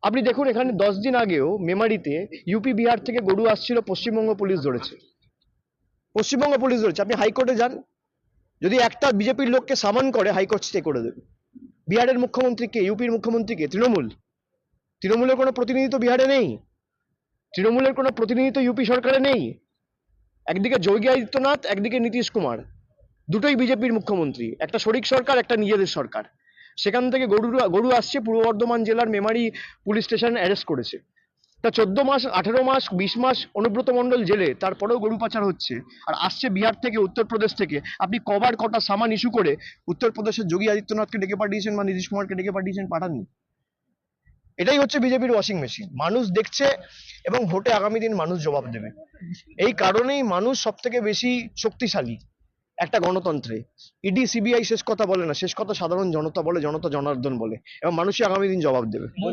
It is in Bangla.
আপনি দেখুন এখানে 10 দিন আগেও মেমারিতে ইউপি বিহার থেকে গরু আসছিল, পশ্চিমবঙ্গ পুলিশ ধরেছে। পশ্চিমবঙ্গ পুলিশ ধরেছে। আপনি হাইকোর্টে যান, যদি একটা বিজেপির লোককে সামন করে হাইকোর্ট স্টে করে দেবে। বিহারের মুখ্যমন্ত্রীকে, ইউপির মুখ্যমন্ত্রীকে, তৃণমূলের কোনো প্রতিনিধি তো বিহারে নেই, তৃণমূলের কোনো প্রতিনিধি তো ইউপি সরকারে নেই। একদিকে যোগী আদিত্যনাথ, একদিকে নীতিশ কুমার, দুটোই বিজেপির মুখ্যমন্ত্রী, একটা শরিক সরকার, একটা নিজেদের সরকার। সেখান থেকে গরু আসছে, পূর্ব বর্ধমান জেলার মেমারি পুলিশ স্টেশন অ্যারেস্ট করেছে। তা 14 মাস, 18 মাস, 20 মাস অনুব্রত মণ্ডল জেলে, তারপরেও গরু পাচার হচ্ছে। আর আসছে বিহার থেকে, উত্তরপ্রদেশ থেকে। আপনি কটা সামান ইস্যু করে উত্তরপ্রদেশের যোগী আদিত্যনাথকে ডেকে পাঠিয়েছেন বা নীতিশ কুমারকে ডেকে পাঠিয়েছেন? পাঠাননি। এটাই হচ্ছে বিজেপির ওয়াশিং মেশিন। মানুষ দেখছে এবং ভোটে আগামী দিন মানুষ জবাব দেবে। এই কারণেই মানুষ সব থেকে বেশি শক্তিশালী একটা গণতন্ত্রে। ইডি সিবিআই শেষ কথা বলে না, শেষ কথা সাধারণ জনতা বলে, জনতা জনার্দন বলে, এবং মানুষই আগামী দিন জবাব দেবে।